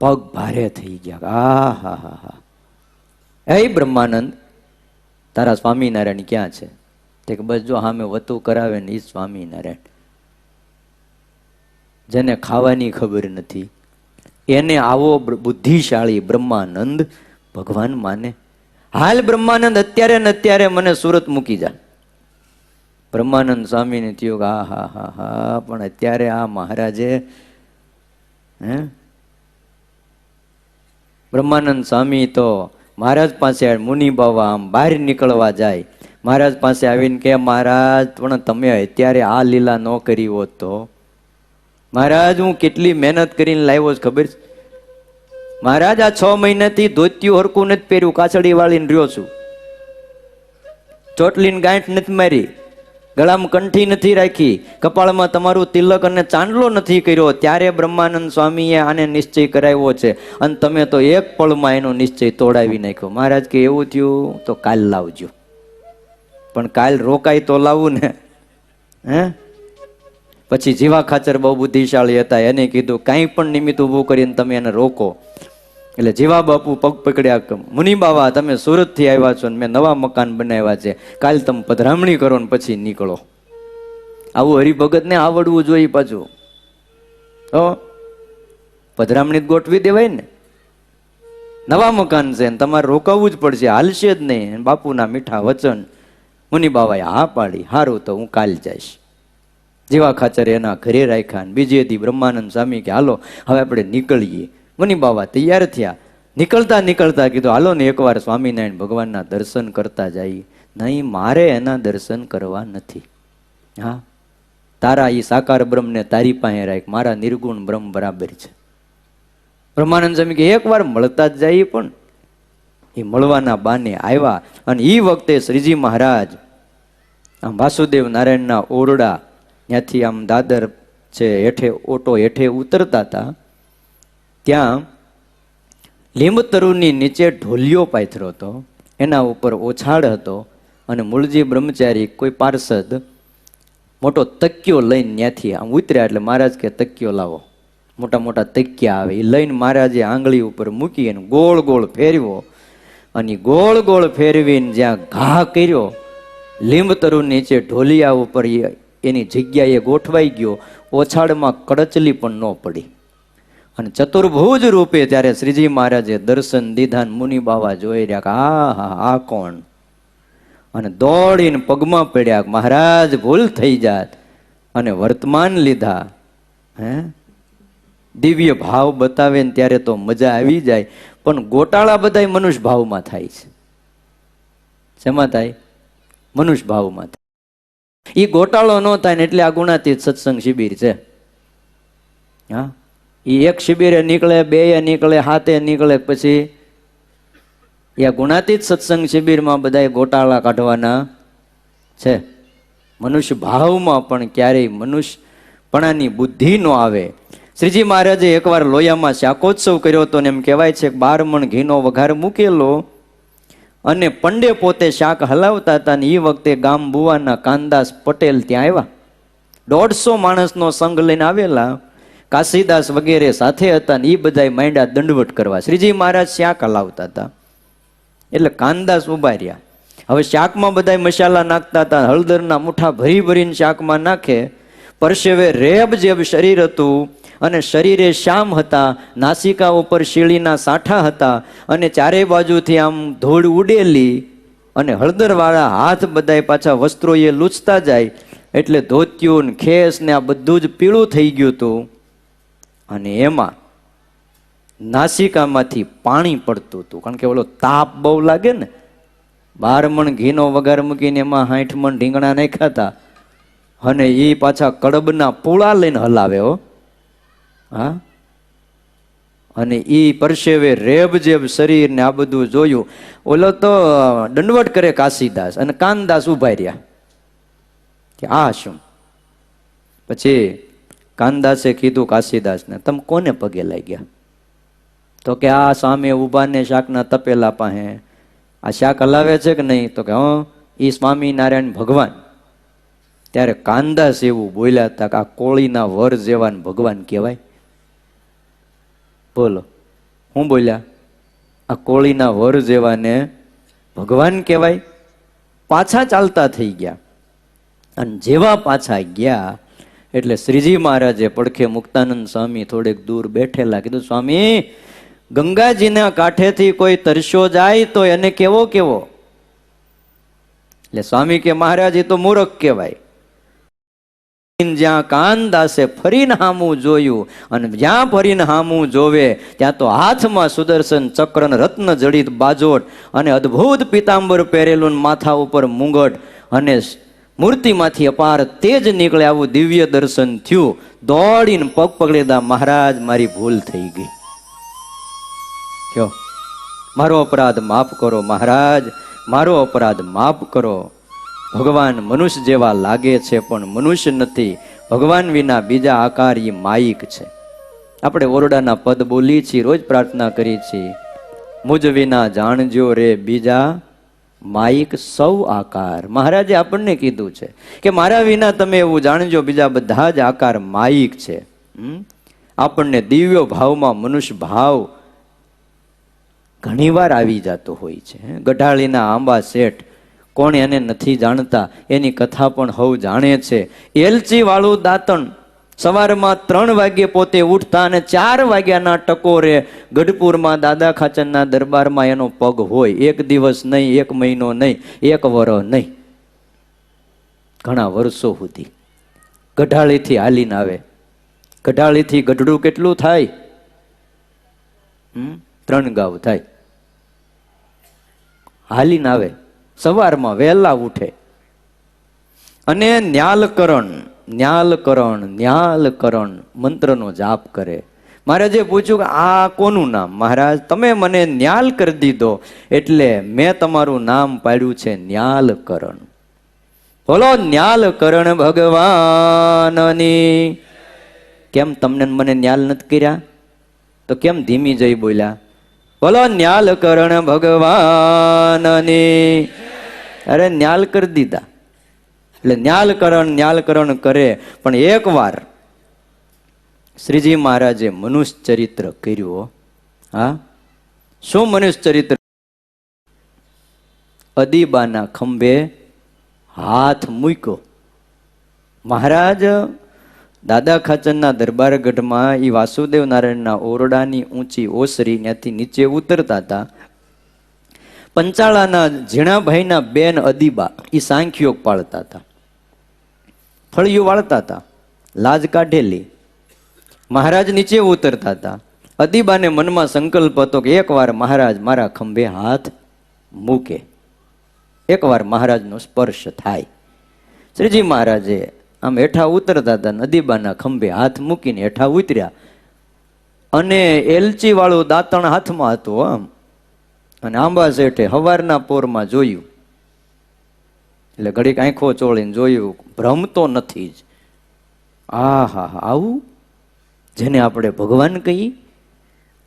પગ ભારે થઈ ગયા. આ હા હા હા, એ બ્રહ્માનંદ, તારા સ્વામિનારાયણ ક્યાં છે? તે કે બસ જો સામે વતું કરાવે ને એ સ્વામિનારાયણ. જેને ખાવાની ખબર નથી એને આવો બુદ્ધિશાળી બ્રહ્માનંદ ભગવાન માને? હાલ બ્રહ્માનંદ, અત્યારે ને અત્યારે મને સુરત મૂકી જા. બ્રહ્માનંદ સ્વામીને થયું કે હા હા હા હા, પણ અત્યારે આ મહારાજે બ્રહ્માનંદ સ્વામી તો મહારાજ પાસે મુનિ બાવા આમ બહાર નીકળવા જાય. મહારાજ પાસે આવીને કે મહારાજ, પણ તમે અત્યારે આ લીલા ન કરી હોત તો? મહારાજ, હું કેટલી મહેનત કરીને લાવ્યો છે ખબર છે મહારાજ? આ 6 મહિનાથી ધોતિયું હરકું નથી પહેર્યું, કાછડી વાળીને રહ્યો છું, ચોટલીને ગાંઠ નથી મારી, ગળામાં કંઠી નથી રાખી, કપાળમાં તમારું તિલક અને ચાંદલો નથી કર્યો. ત્યારે બ્રહ્માનંદ સ્વામીએ આને નિશ્ચય કરાવ્યો છે, અને તમે તો એક પળમાં એનો નિશ્ચય તોડાવી નાખ્યો. મહારાજ કે એવું થયું તો કાલ લાવજો. પણ કાલ રોકાય તો લાવવું ને. પછી જીવા ખાચર બહુ બુદ્ધિશાળી હતા, એને કીધું કાંઈ પણ નિમિત્ત ઊભું કરીને તમે એને રોકો. એટલે જીવા બાપુ પગ પકડ્યા, મુનિ બાવા, તમે સુરત થી આવ્યા છો ને મેં નવા મકાન બનાવ્યા છે, કાલ તમે પધરામણી કરો ને પછી નીકળો. આવું હરિભગત ને આવડવું જોઈએ. પાછું તો પધરામણી ગોઠવી દેવાય ને. નવા મકાન છે ને તમારે રોકાવું જ પડશે, હાલશે જ નહીં. બાપુના મીઠા વચન. મુનિ બાવાએ હા પાડી, હારું તો હું કાલ જઈશ. જીવા ખાચર એના ઘરે રાખ્યા. બીજે દી બ્રહ્માનંદ સ્વામી કે હાલો હવે આપણે નીકળીએ. મુનિ બાવા તૈયાર થયા. નીકળતા નીકળતા કીધું હાલો ને એકવાર સ્વામિનારાયણ ભગવાનના દર્શન કરતા જાય. નહીં, મારે એના દર્શન કરવા નથી. હા, તારા એ સાકાર બ્રહ્મને તારી પાસે રાખ, મારા નિર્ગુણ બ્રહ્મ બરાબર છે. બ્રહ્માનંદ સ્વામી કે એકવાર મળતા જ જાય. પણ એ મળવાના બાને આવ્યા. અને એ વખતે શ્રીજી મહારાજ આમ વાસુદેવ નારાયણના ઓરડા ત્યાંથી આમ દાદર છે હેઠે ઓટો હેઠે ઉતરતા હતા. ત્યાં લીંબ તરુની નીચે ઢોલિયો પાથરો હતો, એના ઉપર ઓછાડ હતો, અને મૂળજી બ્રહ્મચારી કોઈ પાર્ષદ મોટો તકિયો લઈને ત્યાંથી આમ ઉતર્યા એટલે મહારાજ કે તકિયો લાવો. મોટા મોટા તકિયા આવે એ લઈને મહારાજે આંગળી ઉપર મૂકી અને ગોળ ગોળ ફેરવ્યો અને ગોળ ગોળ ફેરવીને જ્યાં ઘા કર્યો લીંબ તરુ નીચે ઢોલિયા ઉપર એની જગ્યાએ ગોઠવાઈ ગયો. ઓછાળમાં કડચલી પણ ન પડી. અને ચતુર્ભુજ રૂપે ત્યારે શ્રીજી મહારાજે દર્શન દીધા. મુનિ બાવા જોઈ રહ્યા કે આ કોણ? અને દોડીને પગમાં પડ્યા. મહારાજ ભૂલ થઈ જાત અને વર્તમાન લીધા. હે દિવ્ય ભાવ બતાવે ને ત્યારે તો મજા આવી જાય. પણ ગોટાળા બધા મનુષ્ય ભાવમાં થાય છે. શેમાં થાય? મનુષ્ય ભાવમાં થાય. એ ગોટાળો ન થાય ને એટલે આ ગુણાતીત સત્સંગ શિબિર છે. હા, એ એક શિબિરે નીકળે, બે નીકળે, હાથે નીકળે, પછી એ ગુણાતીત સત્સંગ શિબિરમાં બધા ગોટાળા કાઢવાના છે. મનુષ્ય ભાવમાં પણ ક્યારેય મનુષ્યપણાની બુદ્ધિ ન આવે. શ્રીજી મહારાજે એકવાર લોયામાં શાકોત્સવ કર્યો હતો ને એમ કહેવાય છે કે 12 મણ ઘીનો વઘાર મૂકેલો અને પંડે પોતે શાક હલાવતા હતા ને એ વખતે ગામ બુવાના કાનદાસ પટેલ ત્યાં આવ્યા. 150 માણસનો સંઘ લઈને આવેલા. કાશીદાસ વગેરે સાથે હતા ને એ બધા માંડ્યા દંડવટ કરવા. શ્રીજી મહારાજ શાક હલાવતા હતા એટલે કાનદાસ ઉભા રહ્યા. હવે શાકમાં બધા મસાલા નાખતા હતા. હળદરના મુઠ્ઠા ભરી ભરીને શાકમાં નાખે. પરસેવે રેબ જેબ શરીર હતું અને શરીરે શ્યામ હતા. નાસિકા ઉપર શીળીના સાંઠા હતા અને ચારે બાજુથી આમ ધૂળ ઉડેલી અને હળદરવાળા હાથ બધા પાછા વસ્ત્રો એ લૂછતા જાય એટલે ધોતિયું ને ખેસ ને આ બધું જ પીળું થઈ ગયું હતું. અને એમાં નાસિકામાંથી પાણી પડતું હતું. કારણ કે ઓલો તાપ બહુ લાગે ને. 12 મણ ઘીનો વઘાર મૂકીને એમાં 60 મણ ઢીંગણા નાખ્યા હતા અને એ પાછા કડબના પૂળા લઈને હલાવે. હો હા, અને એ પરસેવે રેબ જેબ શરીર ને આ બધું જોયું. ઓલો તો દંડવટ કરે કાશીદાસ અને કાનદાસ ઉભા રહ્યા કે આ શું? પછી કાનદાસે કીધું કાશીદાસને, તમે કોને પગે લાગ્યા? તો કે આ સામે ઉભા ને શાકના તપેલા પાસે આ શાક હલાવે છે કે નહીં? તો કે એ સ્વામિનારાયણ ભગવાન. ત્યારે કાનદાસ એવું બોલ્યા હતા કે આ કોળીના વર જેવાને ભગવાન કહેવાય? બોલો હું બોલ્યા? આ કોળીના વર જેવાને ભગવાન કહેવાય? પાછા ચાલતા થઈ ગયા. અને જેવા પાછા ગયા એટલે શ્રીજી મહારાજે પડખે મુક્તાનંદ સ્વામી થોડેક દૂર બેઠેલા કીધું, સ્વામી ગંગાજીના કાંઠેથી કોઈ તરસ્યો જાય તો એને કેવો કેવો? એટલે સ્વામી કે મહારાજ એ તો મૂર્ખ કહેવાય. જ્યાં કાનદાસે ફરીને હામું જોયું અને જ્યાં ફરીને હામું જોવે ત્યાં તો હાથમાં સુદર્શન ચક્ર રત્ન જડિત બાજોટ અને અદ્ભુત પિતાંબર પહેરેલું માથા ઉપર મુંગટ અને મૂર્તિમાંથી અપાર તેજ નીકળે આવું દિવ્ય દર્શન થયું. દોડીને પગ પકડેલા, મહારાજ મારી ભૂલ થઈ ગઈ, કયો મારો અપરાધ માફ કરો, મહારાજ મારો અપરાધ માફ કરો. ભગવાન મનુષ્ય જેવા લાગે છે પણ મનુષ્ય નથી. ભગવાન વિના બીજા આકાર એ માયિક છે. આપણે ઓરડાના પદ બોલી છીએ, રોજ પ્રાર્થના કરી છીએ, મુજ વિના જાણજો રે બીજા માયિક સૌ આકાર. મહારાજે આપણને કીધું છે કે મારા વિના તમે એવું જાણજો, બીજા બધા જ આકાર માયિક છે. આપણને દિવ્ય ભાવમાં મનુષ્ય ભાવ ઘણીવાર આવી જતો હોય છે. ગઢાળીના આંબા શેઠ, કોણ એને નથી જાણતા? એની કથા પણ હવ જાણે છે. એલચી વાળું દાંતણ સવારમાં 3 વાગ્યે પોતે ઉઠતા અને 4 વાગ્યાના ટકોરે ગઢપુરમાં દાદા ખાચરના દરબારમાં એનો પગ હોય. 1 દિવસ નહીં, 1 મહિનો નહીં, 1 વર્ષ નહીં, ઘણા વર્ષો સુધી ગઢાળીથી હાલીને આવે. ગઢાળીથી ગઢડું કેટલું થાય? 3 ગાવ થાય. હાલીને આવે, સવારમાં વહેલા ઉઠે અને ન્યાલકરણ મંત્રનો જાપ કરે. મહારાજે પૂછ્યું કે આ કોનું નામ? મહારાજ તમે મને ન્યાલ કરી દીધો એટલે મેં તમારું નામ પાડ્યું છે ન્યાલકરણ. બોલો ન્યાલકરણ ભગવાનની. કેમ તમને મને ન્યાલ નથી કર્યા? તો કેમ ધીમી જઈ બોલ્યા? બોલો ન્યાલકરણ ભગવાનની. અરે ન્યાલ કરી દીધા. એટલે ન્યાલકરણ કરે. પણ એકવાર શ્રીજી મહારાજે મનુષ્ય ચરિત્ર કર્યું. હા, શું મનુષ્ય ચરિત્ર? અદીબાના ખંભે હાથ મૂક્યો. મહારાજ દાદા ખાચરના દરબારગઢમાં એ વાસુદેવ નારાયણના ઓરડાની ઊંચી ઓસરી ત્યાંથી નીચે ઉતરતા હતા. પંચાળાના ઝીણાભાઈના બેન અદીબા એ સાંખ્યોગ પાળતા હતા, ફળિયું વાળતા હતા, લાજ કાઢેલી. મહારાજ નીચે ઉતરતા હતા. અદીબાને મનમાં સંકલ્પ હતો કે એકવાર મહારાજ મારા ખંભે હાથ મૂકે, એકવાર મહારાજનો સ્પર્શ થાય. શ્રીજી મહારાજે આમ હેઠા ઉતરતા હતા, અદીબાના ખંભે હાથ મૂકીને હેઠા ઉતર્યા. અને એલચી વાળું દાંતણ હાથમાં હતું આમ. અને આંબા શેઠે હવારના પોરમાં જોયું. એટલે ઘડીક આંખો ચોળીને જોયું, ભ્રમતો નથી જ. આ હા હા, આવું જેને આપણે ભગવાન કહીએ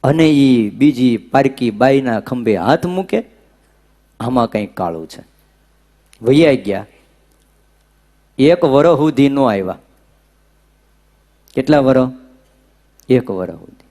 અને એ બીજી પારકી બાઈના ખંભે હાથ મૂકે, આમાં કંઈક કાળું છે. વૈયા ગયા. 1 વર્ષ સુધી ન આવ્યા. કેટલા વર્ષ? 1 વર્ષ સુધી.